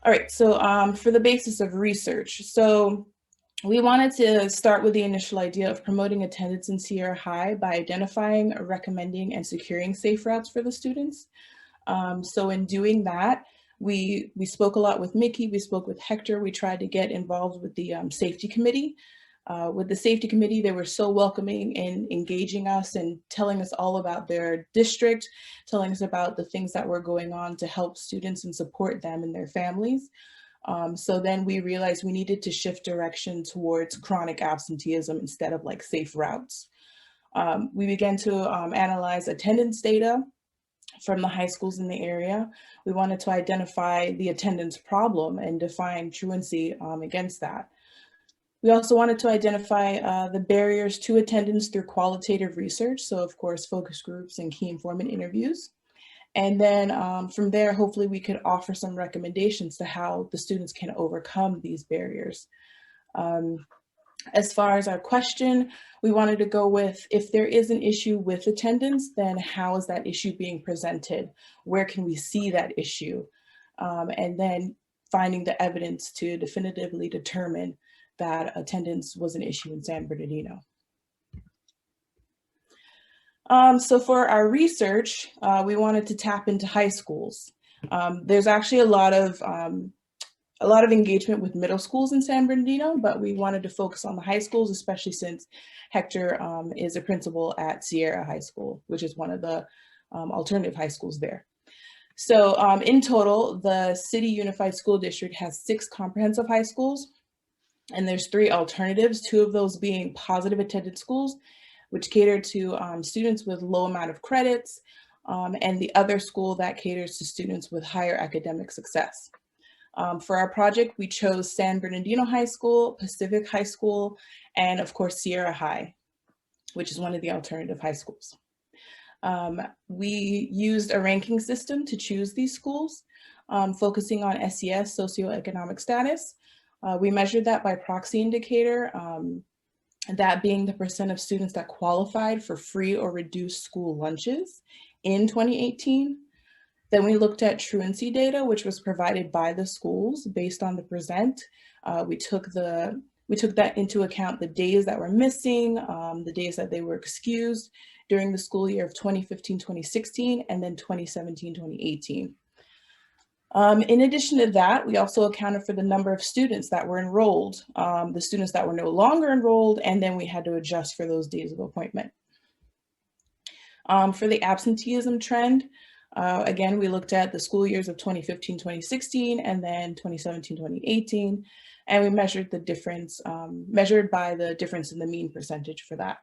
All right, so for the basis of research, so we wanted to start with the initial idea of promoting attendance in Sierra High by identifying, recommending, and securing safe routes for the students. So in doing that, we spoke a lot with Mickey, we spoke with Hector, we tried to get involved with the safety committee. With the safety committee, they were so welcoming in engaging us and telling us all about their district, telling us about the things that were going on to help students and support them and their families. So then we realized we needed to shift direction towards chronic absenteeism instead of like safe routes. We began to analyze attendance data from the high schools in the area. We wanted to identify the attendance problem and define truancy against that. We also wanted to identify the barriers to attendance through qualitative research. So of course, focus groups and key informant interviews. And then from there, hopefully we could offer some recommendations to how the students can overcome these barriers. As far as our question, we wanted to go with, if there is an issue with attendance, then how is that issue being presented? Where can we see that issue? And then finding the evidence to definitively determine that attendance was an issue in San Bernardino. So for our research, we wanted to tap into high schools. There's actually a lot of engagement with middle schools in San Bernardino, but we wanted to focus on the high schools, especially since Hector is a principal at Sierra High School, which is one of the alternative high schools there. So in total, the City Unified School District has 6 comprehensive high schools, and there's 3 alternatives, 2 of those being positive attendance schools, which cater to students with low amount of credits, and the other school that caters to students with higher academic success. For our project, we chose San Bernardino High School, Pacific High School, and of course, Sierra High, which is one of the alternative high schools. We used a ranking system to choose these schools, focusing on SES, socioeconomic status. We measured that by proxy indicator, that being the percent of students that qualified for free or reduced school lunches in 2018. Then we looked at truancy data, which was provided by the schools based on the present. We took that into account, the days that were missing, the days that they were excused during the school year of 2015-2016, and then 2017-2018. In addition to that, we also accounted for the number of students that were enrolled, the students that were no longer enrolled, and then we had to adjust for those days of appointment. For the absenteeism trend, again, we looked at the school years of 2015-2016 and then 2017-2018, and we measured the difference, measured by the difference in the mean percentage for that.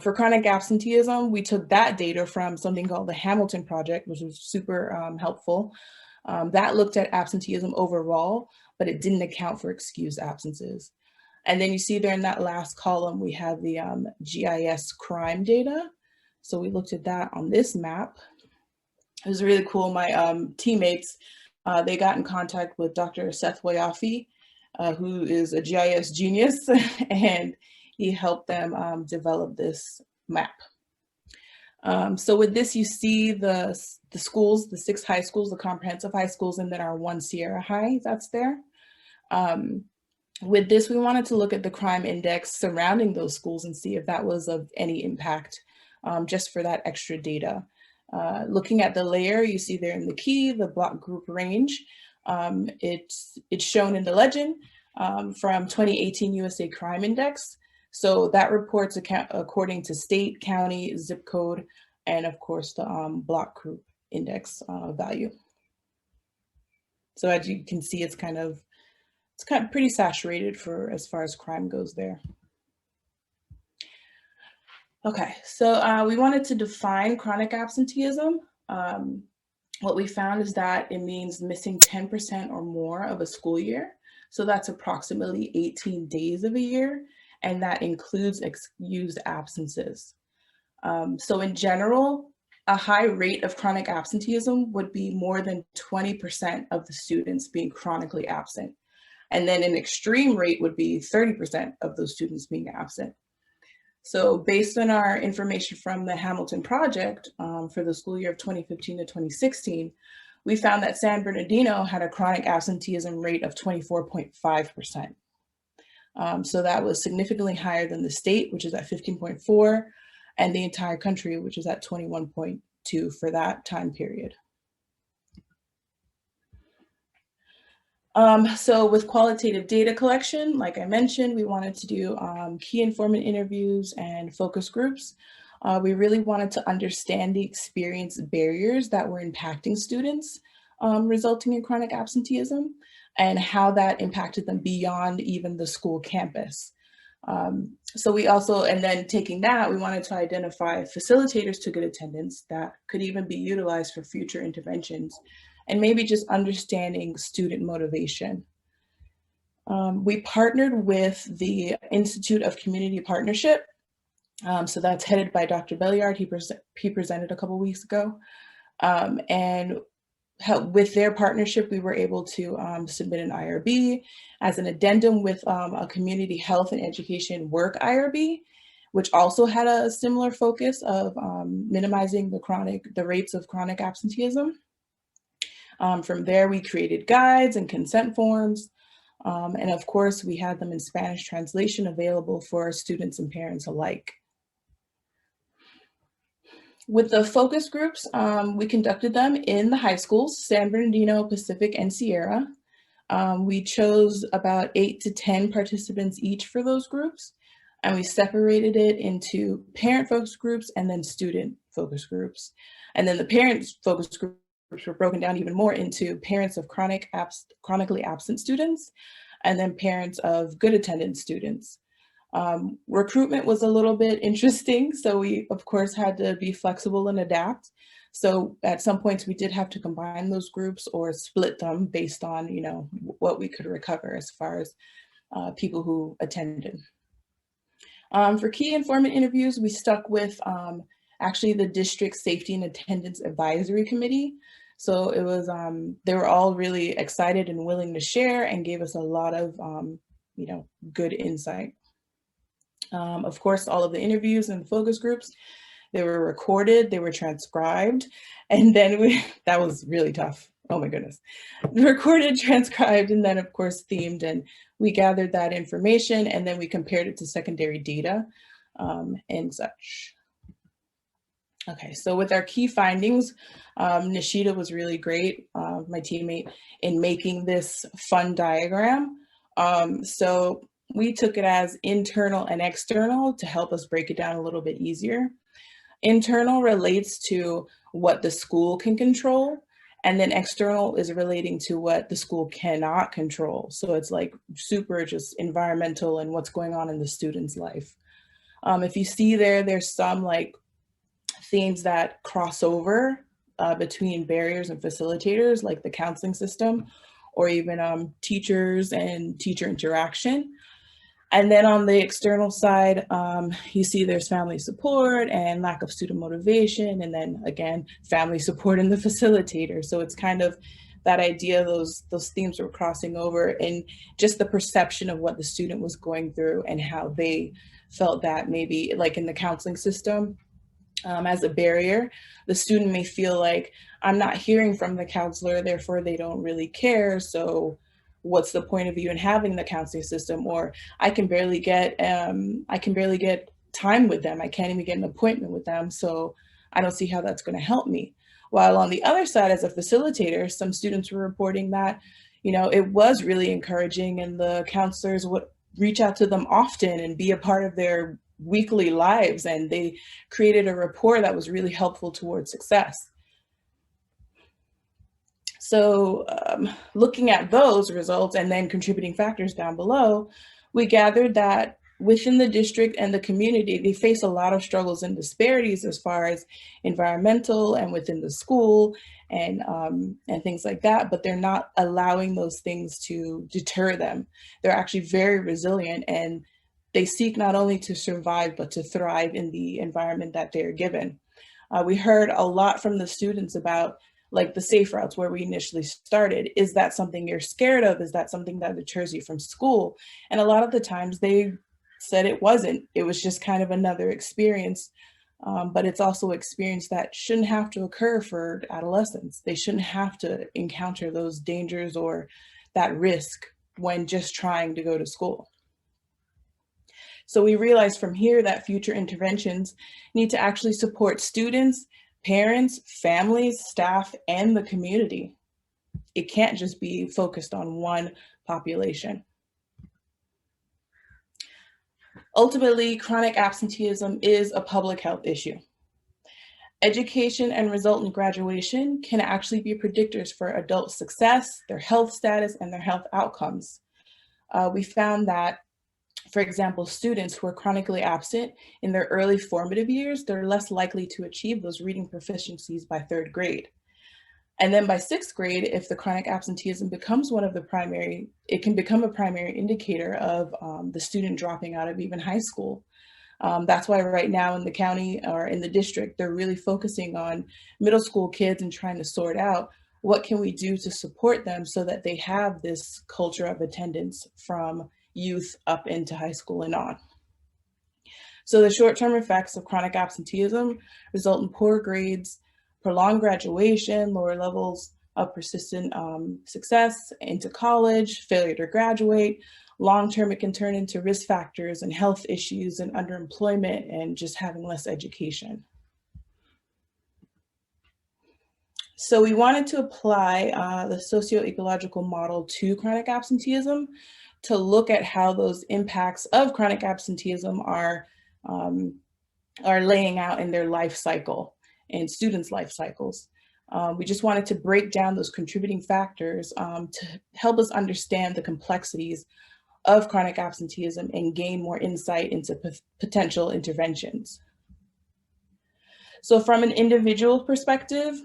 For chronic absenteeism, we took that data from something called the Hamilton Project, which was super helpful. That looked at absenteeism overall, but it didn't account for excused absences. And then you see there in that last column, we have the Gis Crime Data. So we looked at that on this map. It was really cool. My teammates, they got in contact with Dr. Seth Wayafi, who is a GIS genius, and he helped them develop this map. So with this, you see the schools, the 6 high schools, the comprehensive high schools, and then our 1 Sierra High that's there. With this, we wanted to look at the crime index surrounding those schools and see if that was of any impact, just for that extra data. Looking at the layer, you see there in the key, the block group range. It's shown in the legend from 2018 USA Crime Index. So that reports according to state, county, zip code, and of course the block group index value. So as you can see, it's kind of pretty saturated for as far as crime goes there. Okay, so we wanted to define chronic absenteeism. What we found is that it means missing 10% or more of a school year. So that's approximately 18 days of a year, and that includes excused absences. So in general, a high rate of chronic absenteeism would be more than 20% of the students being chronically absent. And then an extreme rate would be 30% of those students being absent. So based on our information from the Hamilton Project for the school year of 2015 to 2016, we found that San Bernardino had a chronic absenteeism rate of 24.5%. So that was significantly higher than the state, which is at 15.4, and the entire country, which is at 21.2 for that time period. So with qualitative data collection, like I mentioned, we wanted to do key informant interviews and focus groups. We really wanted to understand the experience barriers that were impacting students, resulting in chronic absenteeism, and how that impacted them beyond even the school campus. So we also, and then taking that, we wanted to identify facilitators to good attendance that could even be utilized for future interventions, and maybe just understanding student motivation. We partnered with the Institute of Community Partnership. So that's headed by Dr. Belliard. He presented a couple weeks ago. And with their partnership, we were able to submit an IRB as an addendum with a community health and education work IRB, which also had a similar focus of minimizing the rates of chronic absenteeism. From there, we created guides and consent forms. And of course, we had them in Spanish translation available for students and parents alike. With the focus groups, we conducted them in the high schools, San Bernardino, Pacific, and Sierra. We chose about 8 to 10 participants each for those groups, and we separated it into parent focus groups and then student focus groups. And then the parents focus groups were broken down even more into parents of chronically absent students, and then parents of good attendance students. Recruitment was a little bit interesting, so we of course had to be flexible and adapt. So at some points we did have to combine those groups or split them based on, you know, what we could recover as far as people who attended. For key informant interviews, we stuck with actually the district safety and attendance advisory committee. So it was, they were all really excited and willing to share and gave us a lot of, you know, good insight. Of course, all of the interviews and focus groups, they were recorded, they were transcribed, and then that was really tough. Oh my goodness. Recorded, transcribed, and then of course themed, and we gathered that information and then we compared it to secondary data and such. Okay, so with our key findings, Nishida was really great, my teammate, in making this fun diagram. So we took it as internal and external to help us break it down a little bit easier. Internal relates to what the school can control, and then external is relating to what the school cannot control. So it's like super just environmental and what's going on in the student's life. If you see there's some like themes that cross over between barriers and facilitators, like the counseling system, or even teachers and teacher interaction. And then on the external side, you see there's family support and lack of student motivation, and then again, family support in the facilitator. So it's kind of that idea, those themes were crossing over, and just the perception of what the student was going through and how they felt that maybe like in the counseling system, as a barrier, the student may feel like, I'm not hearing from the counselor, therefore they don't really care. So what's the point of even having the counseling system? Or I can barely get time with them. I can't even get an appointment with them. So I don't see how that's going to help me. While on the other side, as a facilitator, some students were reporting that, you know, it was really encouraging and the counselors would reach out to them often and be a part of their weekly lives, and they created a rapport that was really helpful towards success. So looking at those results and then contributing factors down below, we gathered that within the district and the community, they face a lot of struggles and disparities as far as environmental and within the school and things like that, but they're not allowing those things to deter them. They're actually very resilient, and they seek not only to survive, but to thrive in the environment that they're given. We heard a lot from the students about like the safe routes where we initially started. Is that something you're scared of? Is that something that deters you from school? And a lot of the times they said it wasn't. It was just kind of another experience but it's also experience that shouldn't have to occur for adolescents. They shouldn't have to encounter those dangers or that risk when just trying to go to school. So we realized from here that future interventions need to actually support students, parents, families, staff, and the community. It can't just be focused on one population. Ultimately, chronic absenteeism is a public health issue. Education and resultant graduation can actually be predictors for adult success, their health status, and their health outcomes. We found that, for example, students who are chronically absent in their early formative years, they're less likely to achieve those reading proficiencies by 3rd grade. And then by 6th grade, if the chronic absenteeism becomes one of the primary, it can become a primary indicator of the student dropping out of even high school. That's why right now in the county or in the district, they're really focusing on middle school kids and trying to sort out what can we do to support them so that they have this culture of attendance from youth up into high school and on. So the short-term effects of chronic absenteeism result in poor grades, prolonged graduation, lower levels of persistent success into college, failure to graduate. Long-term, it can turn into risk factors and health issues and underemployment and just having less education. So we wanted to apply the socio-ecological model to chronic absenteeism to look at how those impacts of chronic absenteeism are laying out in their life cycle and students' life cycles. We just wanted to break down those contributing factors to help us understand the complexities of chronic absenteeism and gain more insight into potential interventions. So from an individual perspective,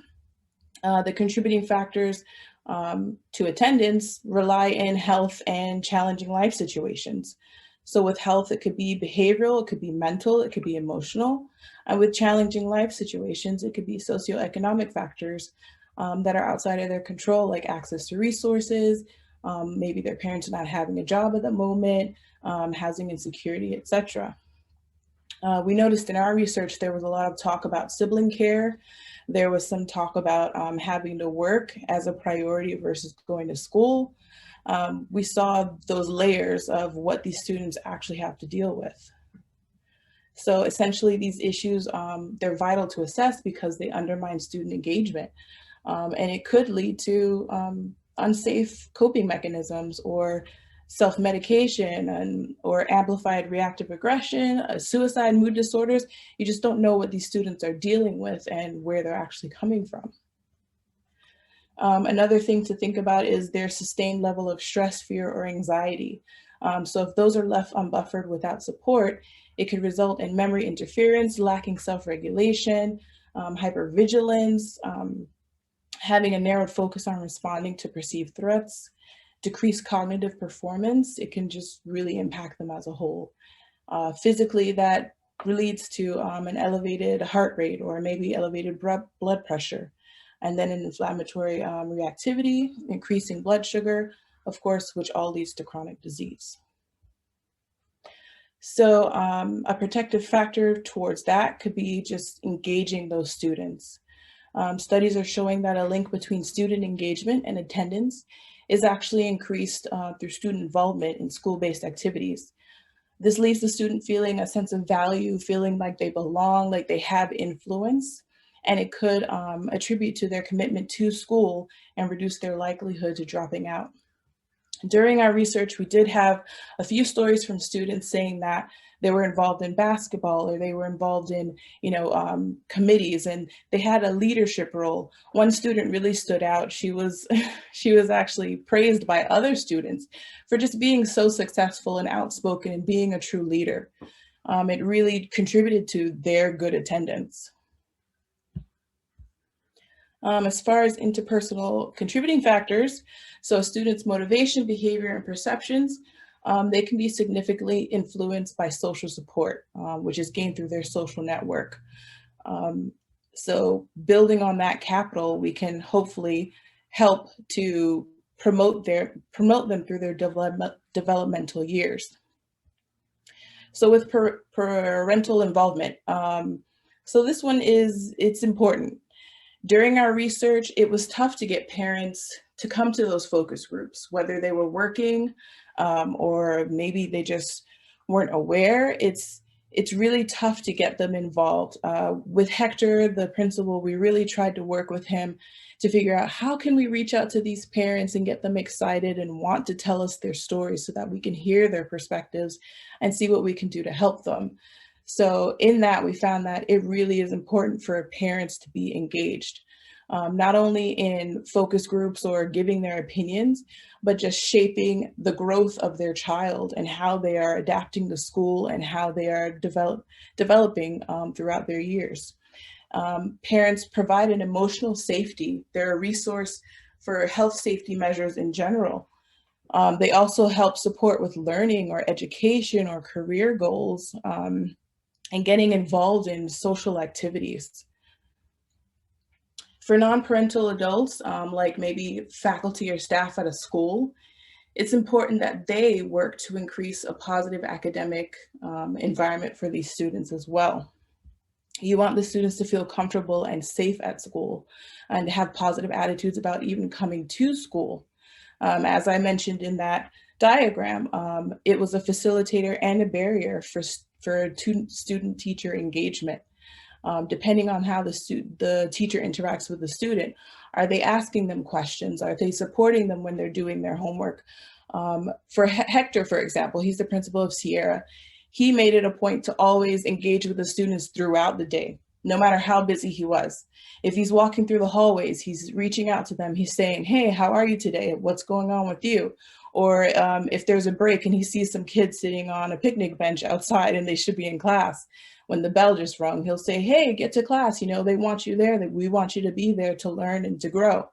the contributing factors to attendance rely in health and challenging life situations. So with health, it could be behavioral, it could be mental, it could be emotional. And with challenging life situations, it could be socioeconomic factors that are outside of their control, like access to resources, maybe their parents not having a job at the moment, housing insecurity, etc. We noticed in our research, there was a lot of talk about sibling care. There was some talk about having to work as a priority versus going to school. We saw those layers of what these students actually have to deal with. So essentially these issues, they're vital to assess because they undermine student engagement. And it could lead to unsafe coping mechanisms or self-medication or amplified reactive aggression, suicide, mood disorders. You just don't know what these students are dealing with and where they're actually coming from. Another thing to think about is their sustained level of stress, fear, or anxiety. So if those are left unbuffered without support, it could result in memory interference, lacking self-regulation, hypervigilance, having a narrowed focus on responding to perceived threats, decreased cognitive performance. It can just really impact them as a whole. Physically, that leads to an elevated heart rate or maybe elevated blood pressure. And then an inflammatory reactivity, increasing blood sugar, of course, which all leads to chronic disease. So a protective factor towards that could be just engaging those students. Studies are showing that a link between student engagement and attendance is actually increased through student involvement in school-based activities. This leaves the student feeling a sense of value, feeling like they belong, like they have influence, and it could attribute to their commitment to school and reduce their likelihood to dropping out. During our research, we did have a few stories from students saying that they were involved in basketball or they were involved in, committees and they had a leadership role. One student really stood out. She was actually praised by other students for just being so successful and outspoken and being a true leader. It really contributed to their good attendance. As far as interpersonal contributing factors, so students' motivation, behavior, and perceptions, they can be significantly influenced by social support, which is gained through their social network. So building on that capital, we can hopefully help to promote them through their developmental years. So with parental involvement, So this one it's important. During our research, it was tough to get parents to come to those focus groups, whether they were working or maybe they just weren't aware. It's really tough to get them involved. With Hector, the principal, we really tried to work with him to figure out how can we reach out to these parents and get them excited and want to tell us their stories so that we can hear their perspectives and see what we can do to help them. So in that, we found that it really is important for parents to be engaged, not only in focus groups or giving their opinions, but just shaping the growth of their child and how they are adapting to school and how they are developing throughout their years. Parents provide an emotional safety. They're a resource for health safety measures in general. They also help support with learning or education or career goals. And getting involved in social activities. For non-parental adults, like maybe faculty or staff at a school, it's important that they work to increase a positive academic environment for these students as well. You want the students to feel comfortable and safe at school and have positive attitudes about even coming to school. As I mentioned in that diagram, it was a facilitator and a barrier for student-teacher engagement. Depending on how the teacher interacts with the student, are they asking them questions? Are they supporting them when they're doing their homework? For Hector, for example, he's the principal of Sierra. He made it a point to always engage with the students throughout the day, no matter how busy he was. If he's walking through the hallways, he's reaching out to them. He's saying, hey, how are you today? What's going on with you? Or if there's a break and he sees some kids sitting on a picnic bench outside and they should be in class, when the bell just rung, he'll say, hey, get to class. You know, they want you there. We want you to be there to learn and to grow.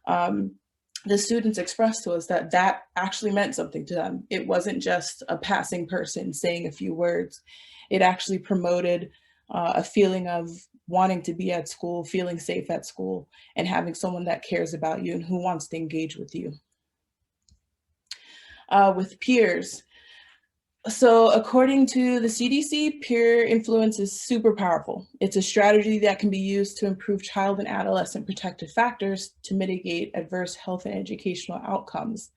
The students expressed to us that that actually meant something to them. It wasn't just a passing person saying a few words. It actually promoted a feeling of wanting to be at school, feeling safe at school, and having someone that cares about you and who wants to engage with you. With peers. So according to the CDC, peer influence is super powerful. It's a strategy that can be used to improve child and adolescent protective factors to mitigate adverse health and educational outcomes.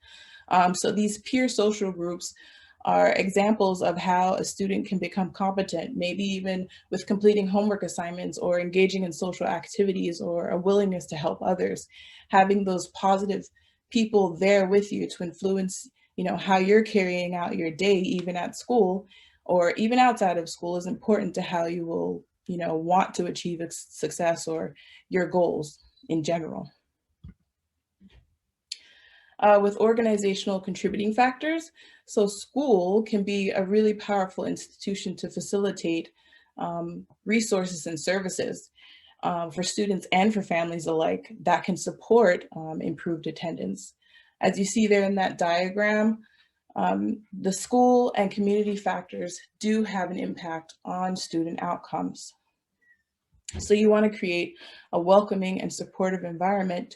So these peer social groups are examples of how a student can become competent, maybe even with completing homework assignments or engaging in social activities or a willingness to help others. Having those positive people there with you to influence how you're carrying out your day, even at school or even outside of school, is important to how you will, want to achieve success or your goals in general. With organizational contributing factors, so school can be a really powerful institution to facilitate resources and services for students and for families alike that can support improved attendance. As you see there in that diagram, the school and community factors do have an impact on student outcomes. So you want to create a welcoming and supportive environment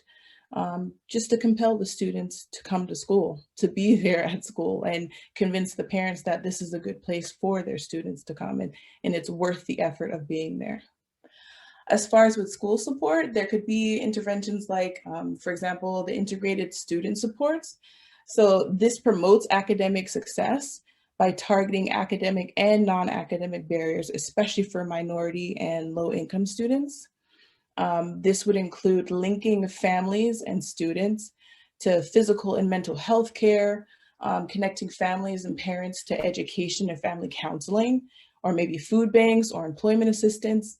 just to compel the students to come to school, to be there at school, and convince the parents that this is a good place for their students to come and it's worth the effort of being there. As far as with school support, there could be interventions like, for example, the integrated student supports. So this promotes academic success by targeting academic and non-academic barriers, especially for minority and low-income students. This would include linking families and students to physical and mental health care, connecting families and parents to education and family counseling, or maybe food banks or employment assistance.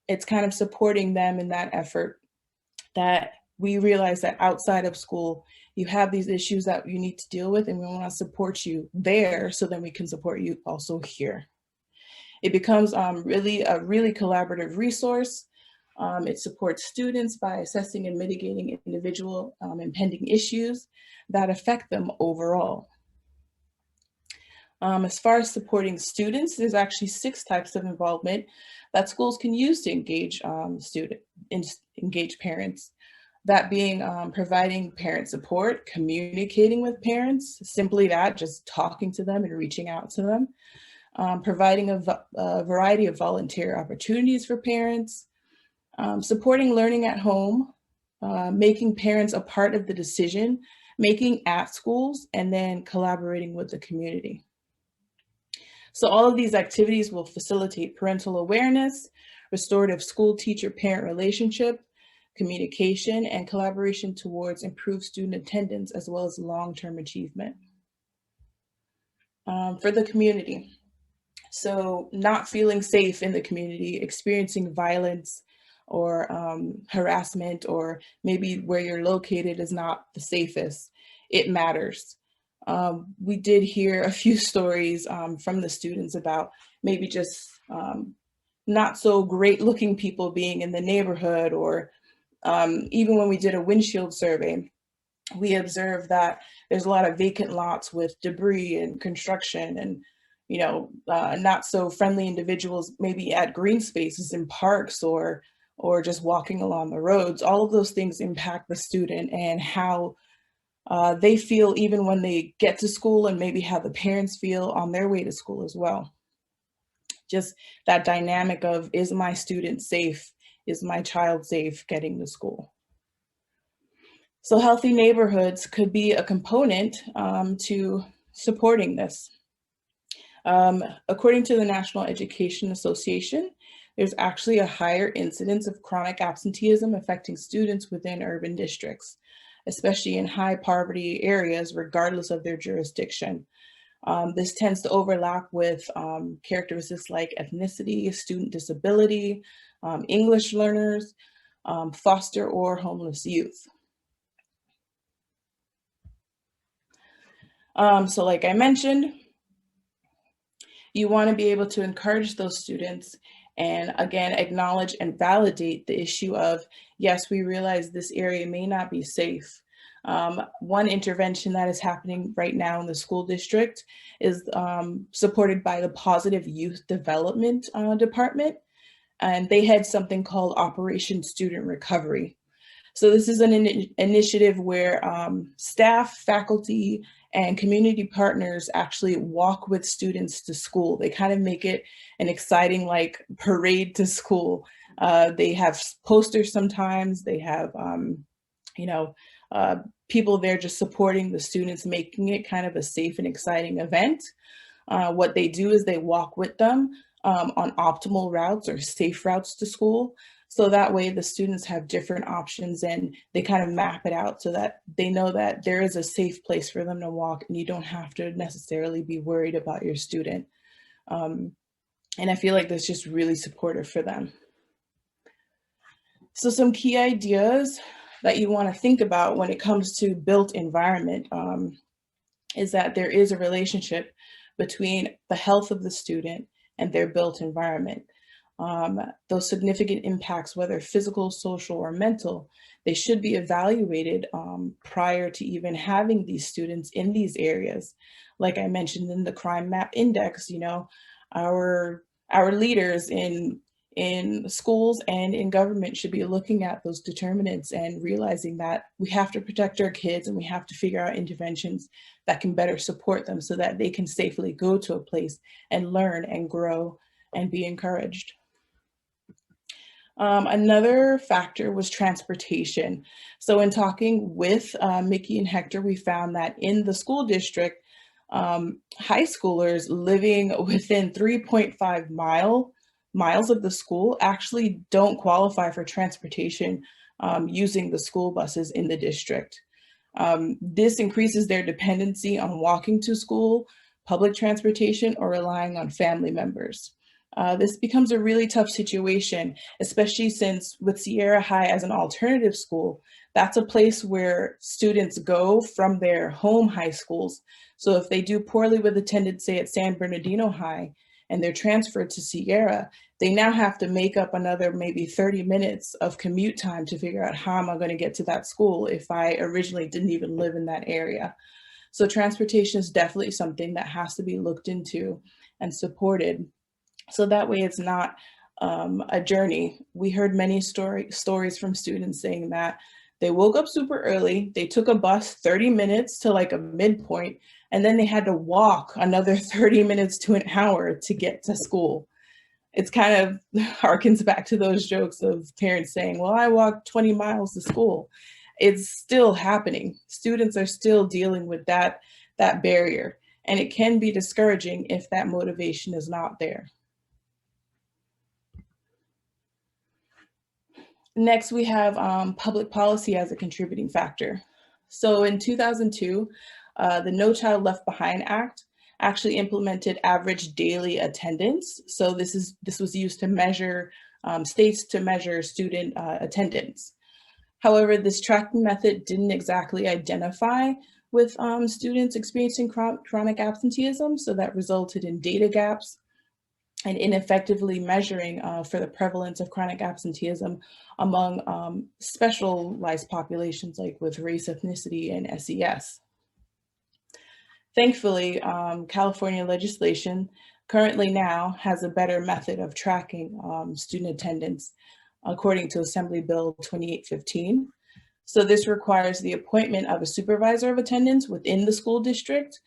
It's kind of supporting them in that effort that we realize that outside of school, you have these issues that you need to deal with, and we want to support you there so then we can support you also here. It becomes really a collaborative resource. It supports students by assessing and mitigating individual and pending issues that affect them overall. As far as supporting students, there's actually 6 types of involvement that schools can use to engage engage parents. That being providing parent support, communicating with parents, simply that, just talking to them and reaching out to them. providing a variety of volunteer opportunities for parents, supporting learning at home, making parents a part of the decision making at schools, and then collaborating with the community. So all of these activities will facilitate parental awareness, restorative school-teacher-parent relationship, communication, and collaboration towards improved student attendance, as well as long-term achievement. For the community, so not feeling safe in the community, experiencing violence or harassment, or maybe where you're located is not the safest, it matters. We did hear a few stories from the students about maybe just not so great looking people being in the neighborhood, or even when we did a windshield survey, we observed that there's a lot of vacant lots with debris and construction, and not so friendly individuals maybe at green spaces in parks, or just walking along the roads. All of those things impact the student and how they feel even when they get to school, and maybe how the parents feel on their way to school as well. Just that dynamic of, is my student safe? Is my child safe getting to school? So healthy neighborhoods could be a component to supporting this. According to the National Education Association, there's actually a higher incidence of chronic absenteeism affecting students within urban districts, especially in high poverty areas, regardless of their jurisdiction. This tends to overlap with characteristics like ethnicity, student disability, English learners, foster or homeless youth. So like I mentioned, you want to be able to encourage those students and, again, acknowledge and validate the issue of, yes, we realize this area may not be safe. One intervention that is happening right now in the school district is supported by the Positive Youth Development Department, and they had something called Operation Student Recovery. So this is an initiative where staff, faculty, and community partners actually walk with students to school. They kind of make it an exciting, like, parade to school. They have posters sometimes. They have, people there just supporting the students, making it kind of a safe and exciting event. What they do is they walk with them on optimal routes or safe routes to school. So that way the students have different options, and they kind of map it out so that they know that there is a safe place for them to walk, and you don't have to necessarily be worried about your student. And I feel like that's just really supportive for them. So some key ideas that you want to think about when it comes to built environment is that there is a relationship between the health of the student and their built environment. Those significant impacts, whether physical, social, or mental, they should be evaluated prior to even having these students in these areas. Like I mentioned in the Crime Map Index, our leaders in schools and in government should be looking at those determinants and realizing that we have to protect our kids, and we have to figure out interventions that can better support them so that they can safely go to a place and learn and grow and be encouraged. Another factor was transportation. So in talking with Mickey and Hector, we found that in the school district, high schoolers living within 3.5 miles of the school actually don't qualify for transportation using the school buses in the district. This increases their dependency on walking to school, public transportation, or relying on family members. This becomes a really tough situation, especially since with Sierra High as an alternative school, that's a place where students go from their home high schools. So if they do poorly with attendance, say at San Bernardino High, and they're transferred to Sierra, they now have to make up another maybe 30 minutes of commute time to figure out, how am I going to get to that school if I originally didn't even live in that area? So transportation is definitely something that has to be looked into and supported. So that way it's not a journey. We heard many stories from students saying that They woke up super early, they took a bus 30 minutes to like a midpoint, and then they had to walk another 30 minutes to an hour to get to school. It's kind of harkens back to those jokes of parents saying, well, I walked 20 miles to school. It's still happening. Students are still dealing with that barrier, and it can be discouraging if that motivation is not there. Next, we have public policy as a contributing factor. So in 2002, the No Child Left Behind Act actually implemented average daily attendance. So this was used to measure states to measure student attendance. However, this tracking method didn't exactly identify with students experiencing chronic absenteeism, so that resulted in data gaps and ineffectively measuring for the prevalence of chronic absenteeism among specialized populations like with race, ethnicity, and SES. Thankfully, California legislation currently now has a better method of tracking student attendance according to Assembly Bill 2815. So this requires the appointment of a supervisor of attendance within the school district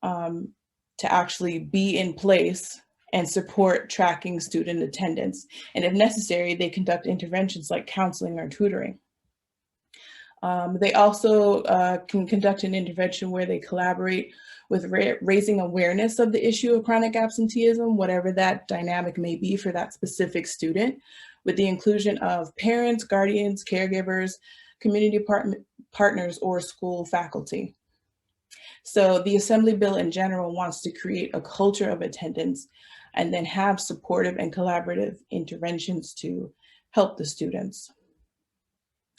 to actually be in place and support tracking student attendance. And if necessary, they conduct interventions like counseling or tutoring. They also can conduct an intervention where they collaborate with raising awareness of the issue of chronic absenteeism, whatever that dynamic may be for that specific student, with the inclusion of parents, guardians, caregivers, community partners, or school faculty. So the Assembly Bill in general wants to create a culture of attendance and then have supportive and collaborative interventions to help the students.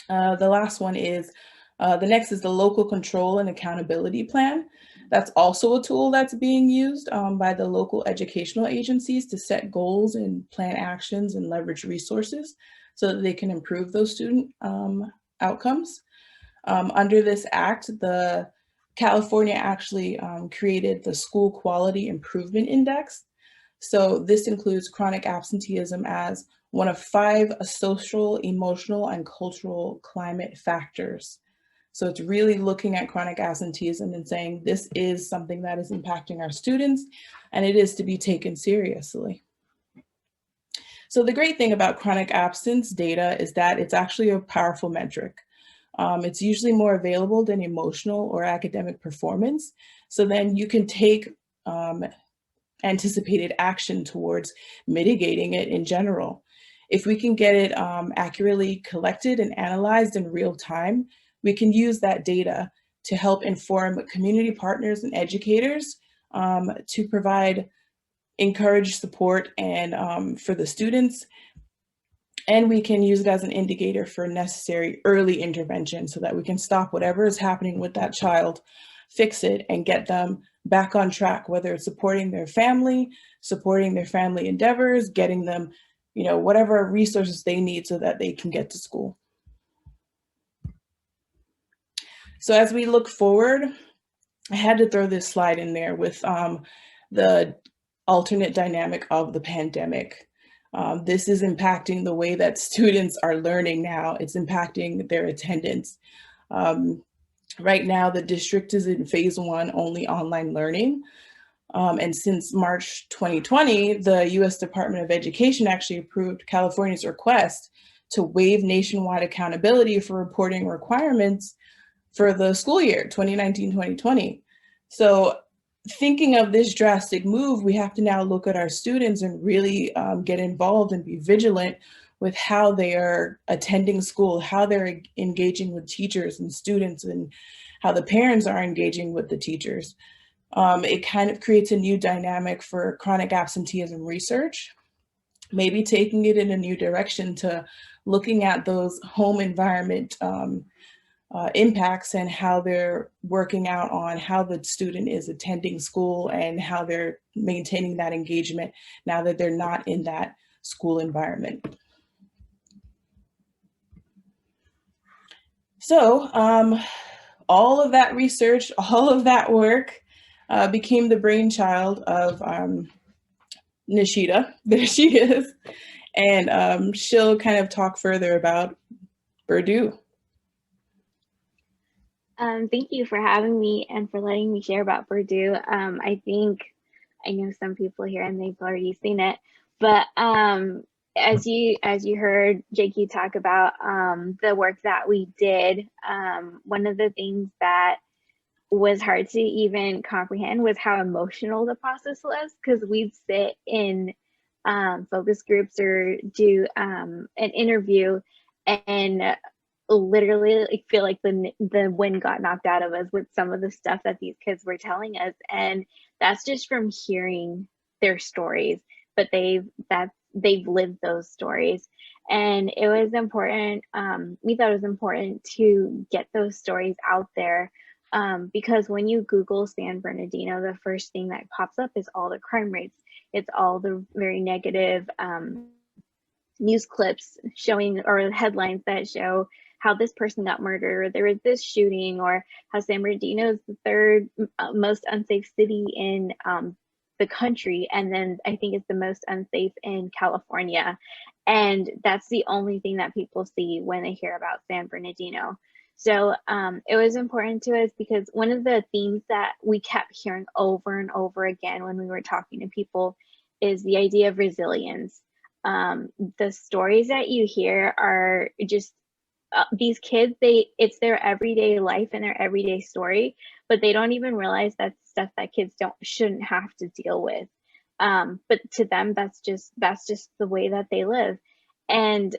The last one is, the next is the local control and accountability plan. That's also a tool that's being used by the local educational agencies to set goals and plan actions and leverage resources so that they can improve those student outcomes. Under this act, the California actually created the School Quality Improvement Index. So this includes chronic absenteeism as one of 5 social, emotional, and cultural climate factors. So it's really looking at chronic absenteeism and saying this is something that is impacting our students and it is to be taken seriously. So the great thing about chronic absence data is that it's actually a powerful metric. It's usually more available than emotional or academic performance. So then you can take anticipated action towards mitigating it in general. If we can get it accurately collected and analyzed in real time, we can use that data to help inform community partners and educators to provide encouraged support and for the students. And we can use it as an indicator for necessary early intervention so that we can stop whatever is happening with that child, fix it, and get them back on track, whether it's supporting their family endeavors, getting them, whatever resources they need so that they can get to school. So as we look forward, I had to throw this slide in there with the alternate dynamic of the pandemic. This is impacting the way that students are learning now. It's impacting their attendance. Right now, the district is in phase 1, only online learning. And since March 2020, the US Department of Education actually approved California's request to waive nationwide accountability for reporting requirements for the school year 2019-2020. So thinking of this drastic move, we have to now look at our students and really get involved and be vigilant with how they are attending school, how they're engaging with teachers and students, and how the parents are engaging with the teachers. It kind of creates a new dynamic for chronic absenteeism research, maybe taking it in a new direction to looking at those home environment impacts and how they're working out on how the student is attending school and how they're maintaining that engagement now that they're not in that school environment. So all of that research, all of that work became the brainchild of Nishita. There she is. And she'll kind of talk further about BERDOO. Thank you for having me and for letting me share about BERDOO. I think I know some people here and they've already seen it, but as you heard Jakey talk about the work that we did, one of the things that was hard to even comprehend was how emotional the process was, because we'd sit in focus groups or do an interview and literally like feel like the wind got knocked out of us with some of the stuff that these kids were telling us, and that's just from hearing their stories, but they've lived those stories. And it was important, we thought it was important to get those stories out there, because when you Google San Bernardino, the first thing that pops up is all the crime rates. It's all the very negative news clips showing, or headlines that show how this person got murdered, or there was this shooting, or how San Bernardino is the third most unsafe city in the country, and then I think it's the most unsafe in California. And that's the only thing that people see when they hear about San Bernardino. So it was important to us because one of the themes that we kept hearing over and over again when we were talking to people is the idea of resilience. The stories that you hear are just these kids, it's their everyday life and their everyday story, but they don't even realize that's stuff that kids shouldn't have to deal with. But to them, that's just the way that they live. And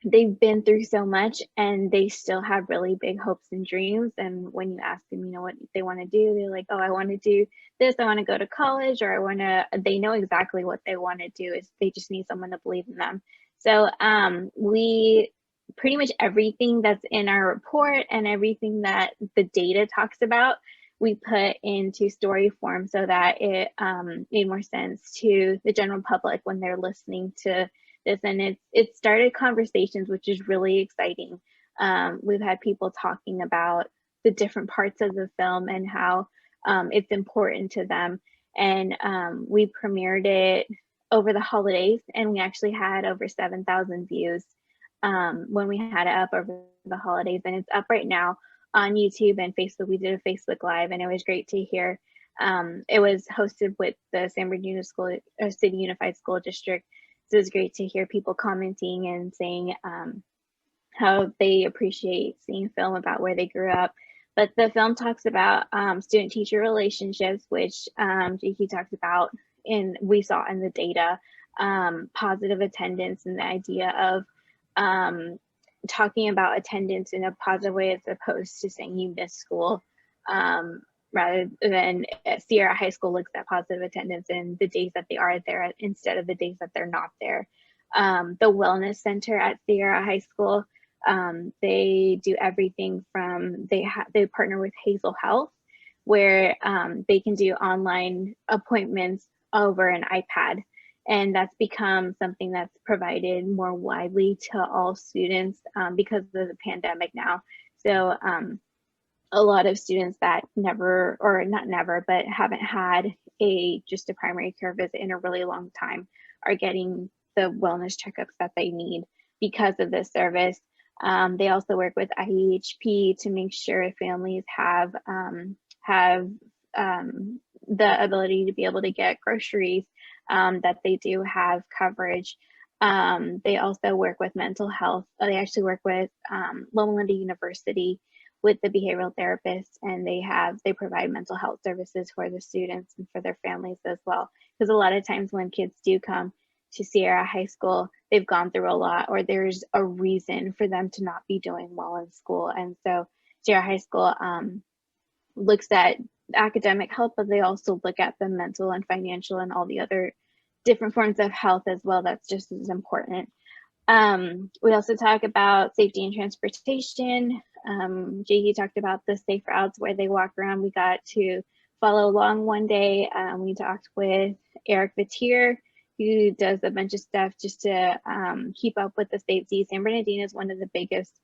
they've been through so much and they still have really big hopes and dreams. And when you ask them, what they want to do, they're like, oh, I want to do this, I want to go to college, or they know exactly what they want to do. Is they just need someone to believe in them. So we pretty much everything that's in our report and everything that the data talks about, we put into story form so that it made more sense to the general public when they're listening to this. And it started conversations, which is really exciting. We've had people talking about the different parts of the film and how it's important to them. And we premiered it over the holidays, and we actually had over 7,000 views when we had it up over the holidays. And it's up right now on YouTube and Facebook. We did a Facebook Live, and it was great to hear. It was hosted with the San Bernardino City Unified School District. So it was great to hear people commenting and saying how they appreciate seeing film about where they grew up. But the film talks about student-teacher relationships, which Jakey talked about, and we saw in the data, positive attendance, and the idea of talking about attendance in a positive way as opposed to saying you missed school. Rather than Sierra High School looks at positive attendance and the days that they are there instead of the days that they're not there. The Wellness Center at Sierra High School, they do everything from, they partner with Hazel Health, where they can do online appointments over an iPad. And that's become something that's provided more widely to all students because of the pandemic now. So a lot of students that never, or not never, but haven't had just a primary care visit in a really long time are getting the wellness checkups that they need because of this service. They also work with IEHP to make sure families have the ability to be able to get groceries, that they do have coverage. They also work with mental health. They actually work with Loma Linda University with the behavioral therapists, and they provide mental health services for the students and for their families as well. Because a lot of times when kids do come to Sierra High School, they've gone through a lot, or there's a reason for them to not be doing well in school. And so Sierra High School looks at academic health, but they also look at the mental and financial and all the other different forms of health as well. That's just as important. We also talk about safety and transportation. Jakey talked about the safe routes where they walk around. We got to follow along one day. We talked with Eric Vatier, who does a bunch of stuff just to keep up with the safety. San Bernardino is one of the biggest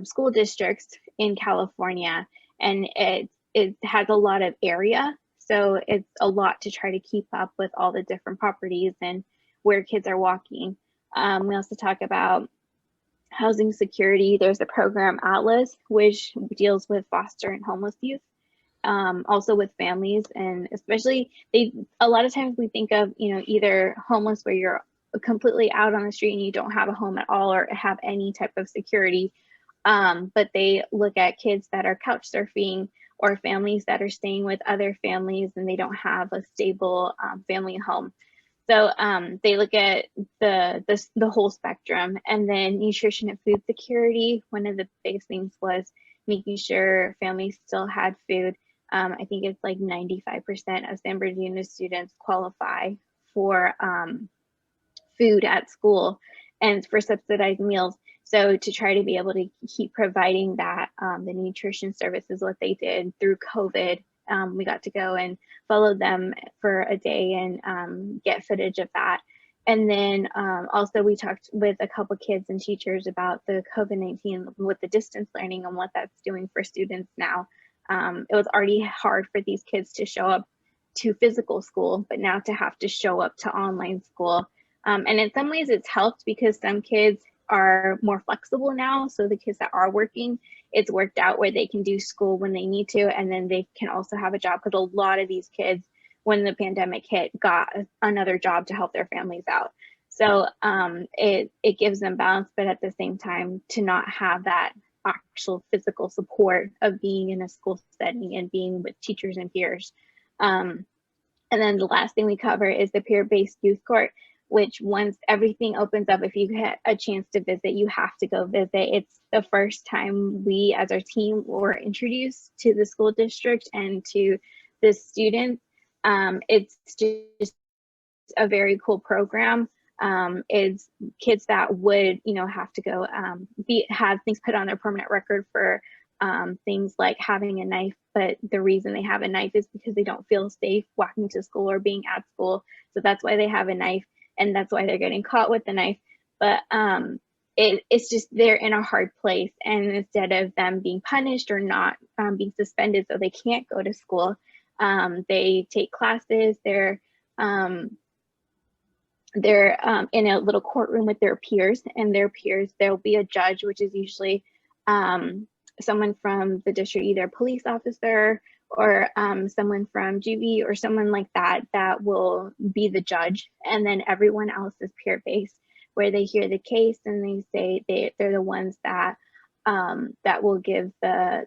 school districts in California, and it has a lot of area. So it's a lot to try to keep up with all the different properties and where kids are walking. We also talk about housing security, there's the program Atlas, which deals with foster and homeless youth. Also with families, and especially a lot of times we think of, either homeless where you're completely out on the street and you don't have a home at all or have any type of security. But they look at kids that are couch surfing or families that are staying with other families and they don't have a stable family home. So they look at the whole spectrum. And then nutrition and food security, one of the biggest things was making sure families still had food. I think it's like 95% of San Bernardino students qualify for food at school and for subsidized meals. So to try to be able to keep providing that, the nutrition services, what they did through COVID, we got to go and follow them for a day and get footage of that. And then also we talked with a couple kids and teachers about the COVID-19 with the distance learning and what that's doing for students now. It was already hard for these kids to show up to physical school, but now to have to show up to online school. And in some ways it's helped because some kids are more flexible now. So the kids that are working, it's worked out where they can do school when they need to, and then they can also have a job, because a lot of these kids, when the pandemic hit, got another job to help their families out. So it gives them balance, but at the same time, to not have that actual physical support of being in a school setting and being with teachers and peers. And then the last thing we cover is the peer-based youth court, which once everything opens up, if you get a chance to visit, you have to go visit. It's the first time we as our team were introduced to the school district and to the students. It's just a very cool program. It's kids that would, have to go have things put on their permanent record for things like having a knife, but the reason they have a knife is because they don't feel safe walking to school or being at school. So that's why they have a knife, and that's why they're getting caught with the knife. But it's just they're in a hard place, and instead of them being punished or not being suspended so they can't go to school, they take classes. They're in a little courtroom with their peers, and their peers, there'll be a judge, which is usually someone from the district, either a police officer or someone from juvie or someone like that, that will be the judge. And then everyone else is peer-based, where they hear the case and they say they're the ones that that will give the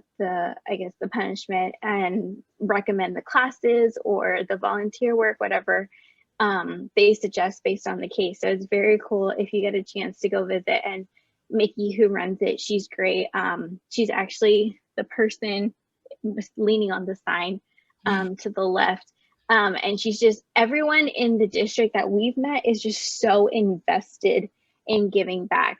punishment and recommend the classes or the volunteer work, whatever they suggest based on the case. So it's very cool if you get a chance to go visit. And Mickey, who runs it, she's great. She's actually the person leaning on the sign to the left. And she's just, everyone in the district that we've met is just so invested in giving back.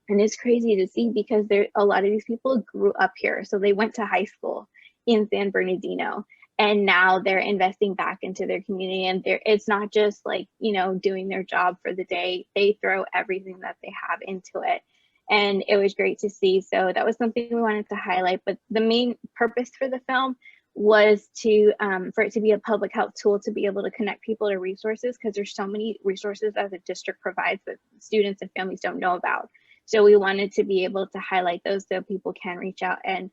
And it's crazy to see because a lot of these people grew up here. So they went to high school in San Bernardino, and now they're investing back into their community. And it's not just like, doing their job for the day. They throw everything that they have into it. And it was great to see. So that was something we wanted to highlight. But the main purpose for the film was for it to be a public health tool, to be able to connect people to resources, because there's so many resources that the district provides that students and families don't know about. So we wanted to be able to highlight those so people can reach out and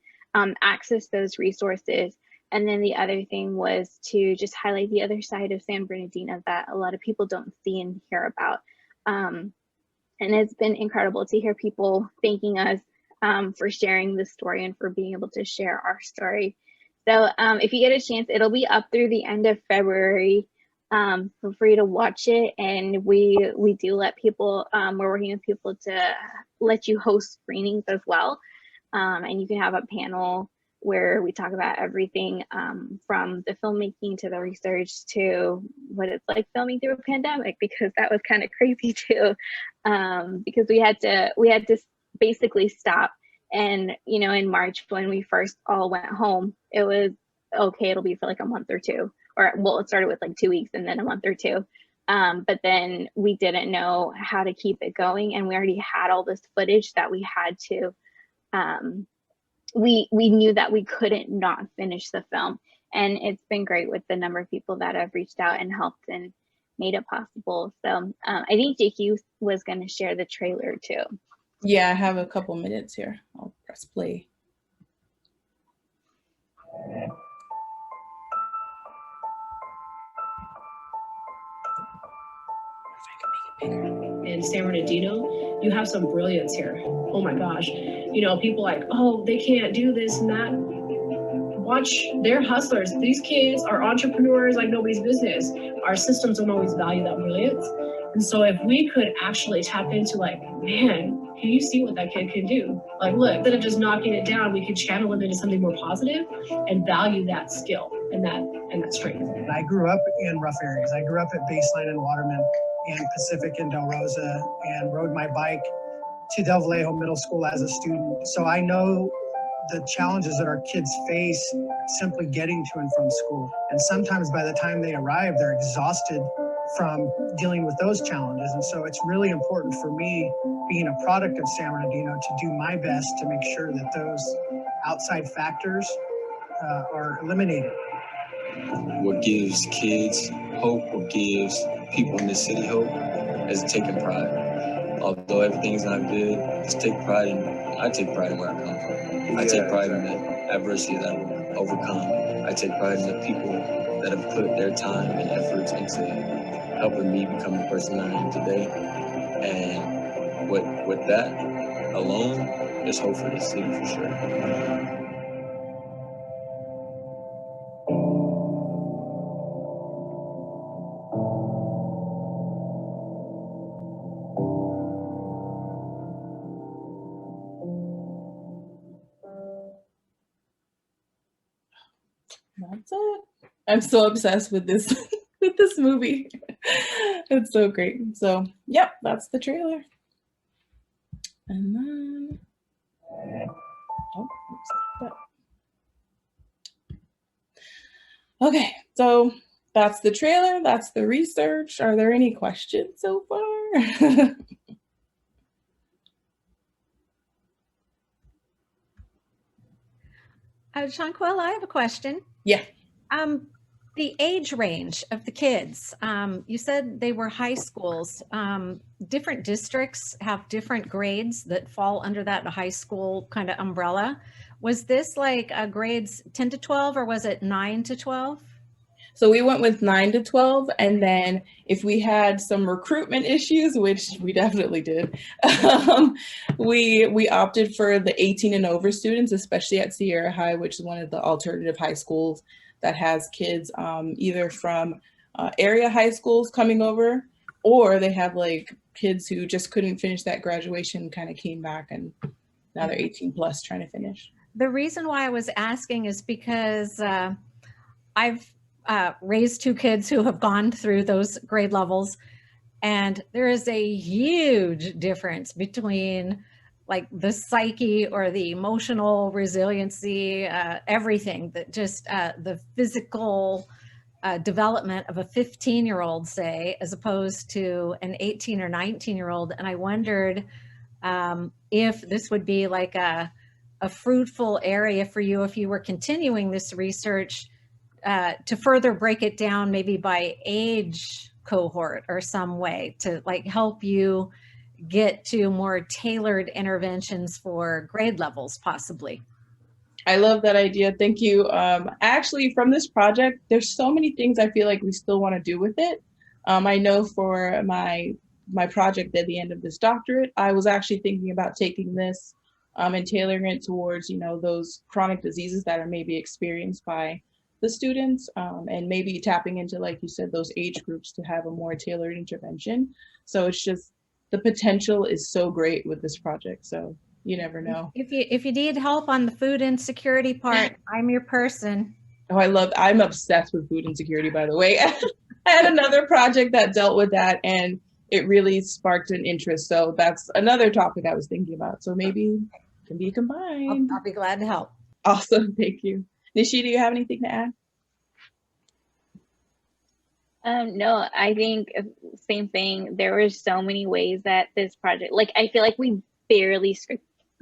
access those resources. And then the other thing was to just highlight the other side of San Bernardino that a lot of people don't see and hear about. And it's been incredible to hear people thanking us for sharing this story and for being able to share our story. So if you get a chance, it'll be up through the end of February. Feel free to watch it. And we do let people, we're working with people to let you host screenings as well. And you can have a panel where we talk about everything from the filmmaking to the research to what it's like filming through a pandemic, because that was kind of crazy too. Because we had to basically stop. And in March, when we first all went home, it was okay, it'll be for like a month or two, or well, it started with like 2 weeks and then a month or two. But then we didn't know how to keep it going, and we already had all this footage that we had to we knew that we couldn't not finish the film. And it's been great with the number of people that have reached out and helped and made it possible. So I think JQ was going to share the trailer too. Yeah, I have a couple minutes here. I'll press play. In San Bernardino, you have some brilliance here. Oh my gosh. You know, people like, oh, they can't do this and that. Watch, they're hustlers. These kids are entrepreneurs like nobody's business. Our systems don't always value that brilliance. And so if we could actually tap into like, man, can you see what that kid can do? Like, look, instead of just knocking it down, we could channel it into something more positive and value that skill and that strength. I grew up in rough areas. I grew up at Baseline and Waterman and Pacific and Del Rosa and rode my bike to Del Vallejo Middle School as a student. So I know the challenges that our kids face simply getting to and from school. And sometimes by the time they arrive, they're exhausted from dealing with those challenges. And so it's really important for me, being a product of San Bernardino, to do my best to make sure that those outside factors are eliminated. What gives kids hope, what gives people in this city hope, is taking pride. Although everything's not good, just take pride in, I take pride in where I come from. I take pride in the adversity that I overcome. I take pride in the people that have put their time and efforts into helping me become the person I am today. And with that alone, there's hope for this city for sure. That's it. I'm so obsessed with this with this movie. It's so great. So, yep, that's the trailer. And then, oh, oops, okay, so that's the trailer. That's the research. Are there any questions so far? Jonquile, I have a question. Yeah. The age range of the kids, you said they were high schools. Different districts have different grades that fall under that high school kind of umbrella. Was this like grades 10 to 12 or was it 9 to 12? So we went with 9 to 12, and then if we had some recruitment issues, which we definitely did, we opted for the 18 and over students, especially at Sierra High, which is one of the alternative high schools that has kids either from area high schools coming over, or they have like kids who just couldn't finish that graduation, kind of came back, and now they're 18 plus trying to finish. The reason why I was asking is because I've raised two kids who have gone through those grade levels, and there is a huge difference between like the psyche or the emotional resiliency, everything that just the physical development of a 15-year-old, say, as opposed to an 18 or 19-year-old. And I wondered if this would be like a fruitful area for you if you were continuing this research to further break it down, maybe by age cohort or some way to like help you get to more tailored interventions for grade levels, possibly. I love that idea. Thank you. Actually, from this project, there's so many things I feel like we still want to do with it. I know for my project at the end of this doctorate, I was actually thinking about taking this and tailoring it towards, you know, those chronic diseases that are maybe experienced by the students, and maybe tapping into, like you said, those age groups to have a more tailored intervention. So it's just, the potential is so great with this project. So you never know. If you need help on the food insecurity part, I'm your person. Oh, I'm obsessed with food insecurity, by the way. I had another project that dealt with that, and it really sparked an interest. So that's another topic I was thinking about. So maybe it can be combined. I'll be glad to help. Awesome, thank you. Nishi, do you have anything to add? No, I think same thing. There were so many ways that this project, like, I feel like we barely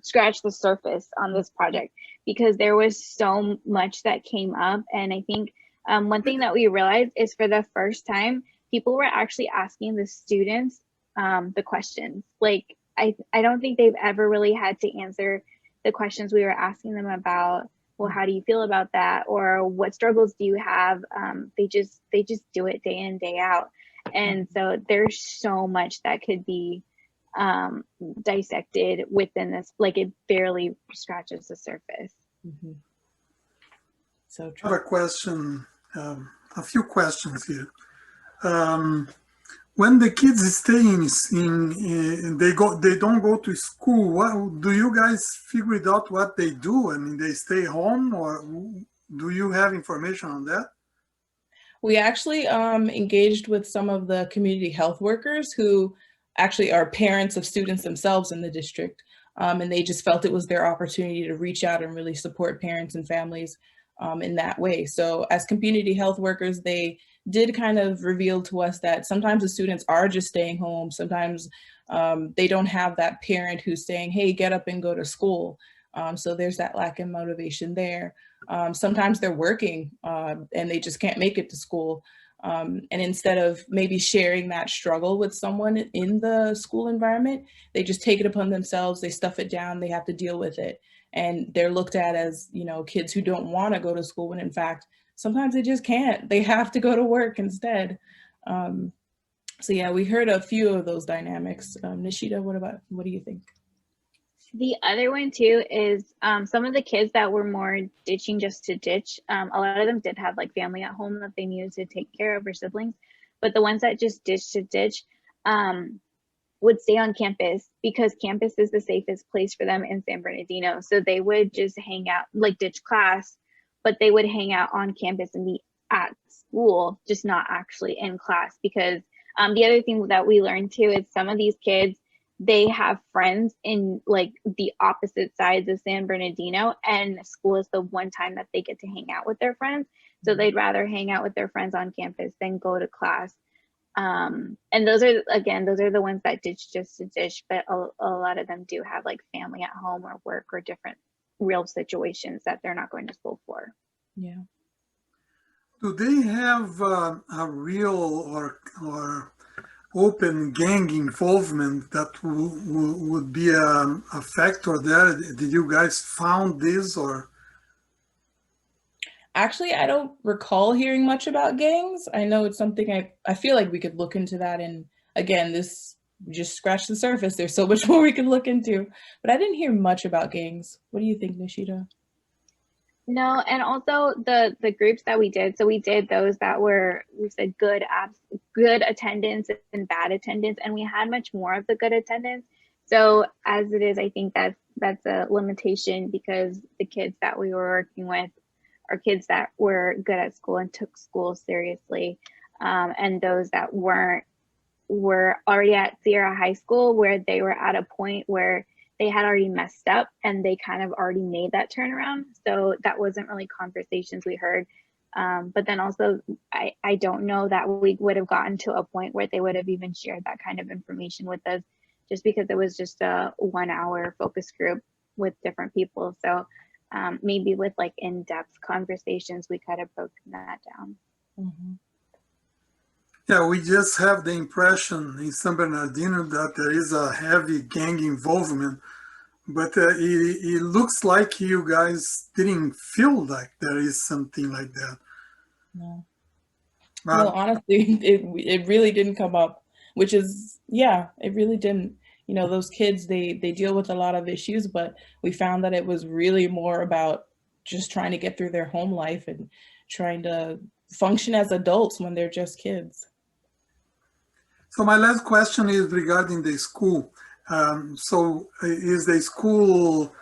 scratched the surface on this project because there was so much that came up. And I think one thing that we realized is for the first time, people were actually asking the students the questions. Like, I don't think they've ever really had to answer the questions we were asking them about, well, how do you feel about that? Or what struggles do you have? They just do it day in, day out. And so there's so much that could be dissected within this, like it barely scratches the surface. Mm-hmm. So I have a question, a few questions here. When the kids stay they don't go to school, what do you guys figure it out what they do? I mean, they stay home, or do you have information on that? We actually engaged with some of the community health workers who actually are parents of students themselves in the district. And they just felt it was their opportunity to reach out and really support parents and families in that way. So as community health workers, they did kind of reveal to us that sometimes the students are just staying home. Sometimes they don't have that parent who's saying, hey, get up and go to school. So there's that lack of motivation there. Sometimes they're working and they just can't make it to school. And instead of maybe sharing that struggle with someone in the school environment, they just take it upon themselves, they stuff it down, they have to deal with it. And they're looked at as, you know, kids who don't want to go to school, when in fact, sometimes they just can't. They have to go to work instead. So yeah, we heard a few of those dynamics. Nishida, what do you think? The other one too is some of the kids that were more ditching just to ditch. A lot of them did have like family at home that they needed to take care of, or siblings, but the ones that just ditched to ditch would stay on campus because campus is the safest place for them in San Bernardino. So they would just hang out, like ditch class, but they would hang out on campus and be at school, just not actually in class. Because the other thing that we learned too is some of these kids, they have friends in like the opposite sides of San Bernardino, and school is the one time that they get to hang out with their friends. So they'd rather hang out with their friends on campus than go to class. And those are the ones that ditch just to ditch, but a lot of them do have like family at home or work or different real situations that they're not going to school for. Yeah. Do they have a real or open gang involvement that would be a factor there? Did you guys found this, or? Actually, I don't recall hearing much about gangs. I know it's something I feel like we could look into that. And again, this just scratched the surface. There's so much more we could look into, but I didn't hear much about gangs. What do you think, Nishida? No, and also the groups that we did. So we did those that were, we said good attendance and bad attendance, and we had much more of the good attendance. So as it is, I think that's a limitation because the kids that we were working with are kids that were good at school and took school seriously, and those that weren't were already at Sierra High School, where they were at a point where they had already messed up and they kind of already made that turnaround. So that wasn't really conversations we heard. But then also, I don't know that we would have gotten to a point where they would have even shared that kind of information with us, just because it was just a 1 hour focus group with different people. So maybe with like in-depth conversations, we could have broken that down. Mm-hmm. Yeah, we just have the impression in San Bernardino that there is a heavy gang involvement, but it looks like you guys didn't feel like there is something like that. No. No, honestly, it really didn't come up, which is, yeah, it really didn't. You know, those kids, they deal with a lot of issues, but we found that it was really more about just trying to get through their home life and trying to function as adults when they're just kids. So my last question is regarding the school. So is the school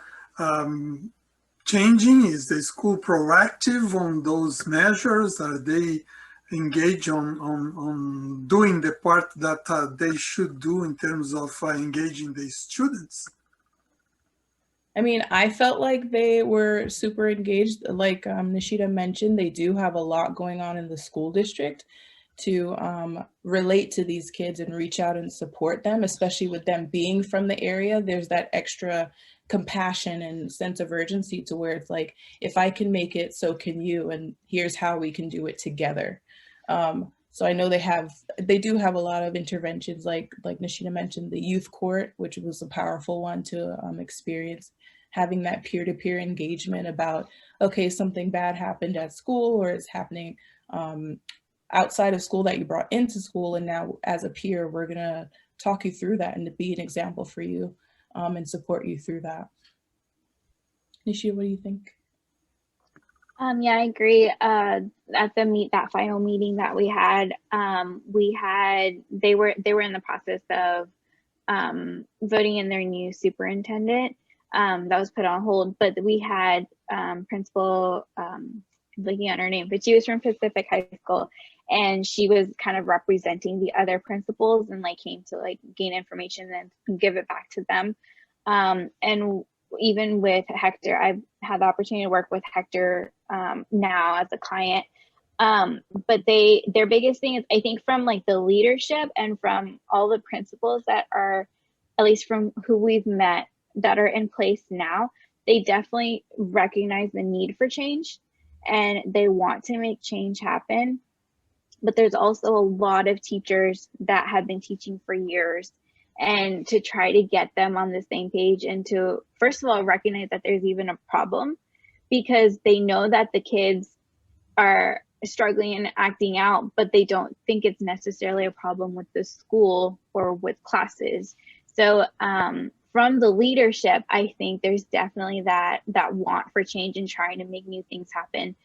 changing? Is the school proactive on those measures? Are they engaged on doing the part that they should do in terms of engaging the students? I mean, I felt like they were super engaged. Like Nishida mentioned, they do have a lot going on in the school district to relate to these kids and reach out and support them, especially with them being from the area. There's that extra compassion and sense of urgency to where it's like, if I can make it, so can you, and here's how we can do it together. So I know they do have a lot of interventions, like Nishina mentioned, the youth court, which was a powerful one to experience, having that peer-to-peer engagement about, okay, something bad happened at school, or it's happening outside of school that you brought into school, and now as a peer, we're gonna talk you through that and to be an example for you and support you through that. Nishia, what do you think? Yeah, I agree. At that final meeting that we had, they were in the process of voting in their new superintendent. That was put on hold, but we had principal, looking at her name, but she was from Pacific High School, and she was kind of representing the other principals and like came to like gain information and give it back to them. And even with Hector, I've had the opportunity to work with Hector now as a client. But their biggest thing is, I think, from like the leadership and from all the principals that are, at least from who we've met, that are in place now, they definitely recognize the need for change and they want to make change happen. But there's also a lot of teachers that have been teaching for years, and to try to get them on the same page and to, first of all, recognize that there's even a problem, because they know that the kids are struggling and acting out, but they don't think it's necessarily a problem with the school or with classes. So from the leadership, I think there's definitely that want for change and trying to make new things happen.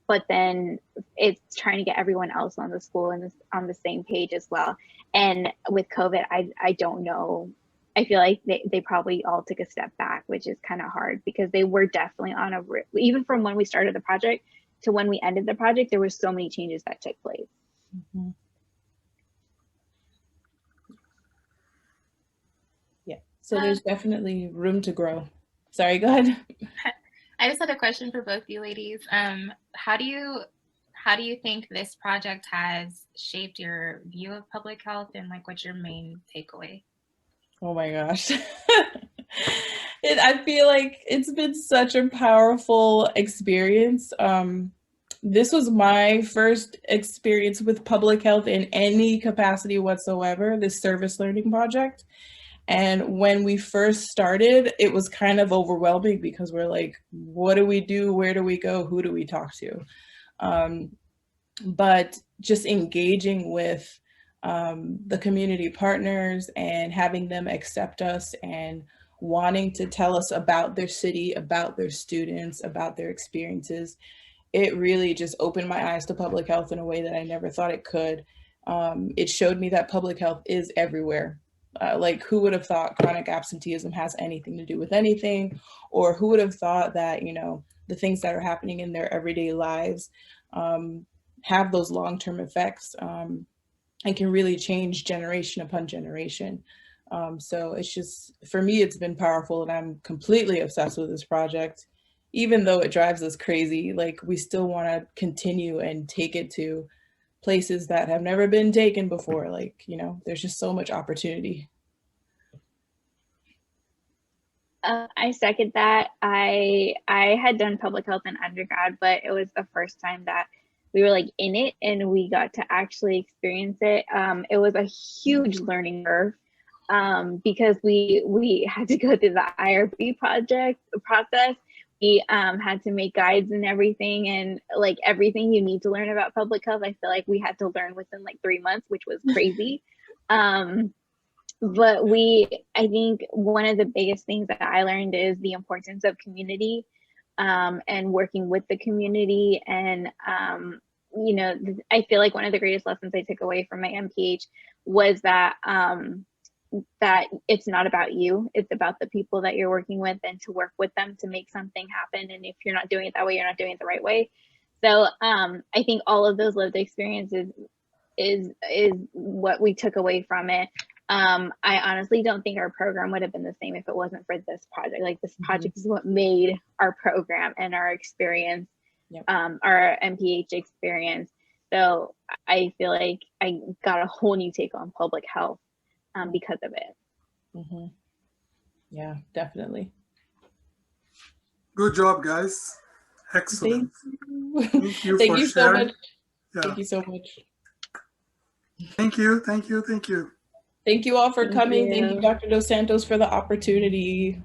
But then it's trying to get everyone else on the school and on the same page as well. And with COVID, I don't know. I feel like they probably all took a step back, which is kind of hard, because they were definitely on even from when we started the project to when we ended the project, there were so many changes that took place. Mm-hmm. Yeah, so there's definitely room to grow. Sorry, go ahead. I just had a question for both you ladies. How do you think this project has shaped your view of public health, and like what's your main takeaway? Oh my gosh. I feel like it's been such a powerful experience. This was my first experience with public health in any capacity whatsoever, this service learning project. And when we first started, it was kind of overwhelming, because we're like, what do we do? Where do we go? Who do we talk to? But just engaging with the community partners and having them accept us and wanting to tell us about their city, about their students, about their experiences, it really just opened my eyes to public health in a way that I never thought it could. It showed me that public health is everywhere. Like, who would have thought chronic absenteeism has anything to do with anything? Or who would have thought that, you know, the things that are happening in their everyday lives have those long-term effects and can really change generation upon generation. So it's just, for me, it's been powerful, and I'm completely obsessed with this project. Even though it drives us crazy, like, we still want to continue and take it to places that have never been taken before. Like, you know, there's just so much opportunity. I second that. I had done public health in undergrad, but it was the first time that we were like in it and we got to actually experience it. It was a huge learning curve because we had to go through the IRB process. We had to make guides and everything, and like everything you need to learn about public health, I feel like we had to learn within like 3 months, which was crazy. But I think one of the biggest things that I learned is the importance of community and working with the community. And, you know, I feel like one of the greatest lessons I took away from my MPH was that that it's not about you, it's about the people that you're working with, and to work with them to make something happen. And if you're not doing it that way, you're not doing it the right way. So I think all of those lived experiences is what we took away from it. I honestly don't think our program would have been the same if it wasn't for this project. Like, this project is what made our program and our experience, our MPH experience. So I feel like I got a whole new take on public health because of it. Yeah, definitely. Good job, guys. Excellent. Thank you Thank for you sharing. so much. Thank you so much. Thank you, thank you, thank you. Thank you all for Thank coming. Thank you, you. Dr. Dos Santos, for the opportunity.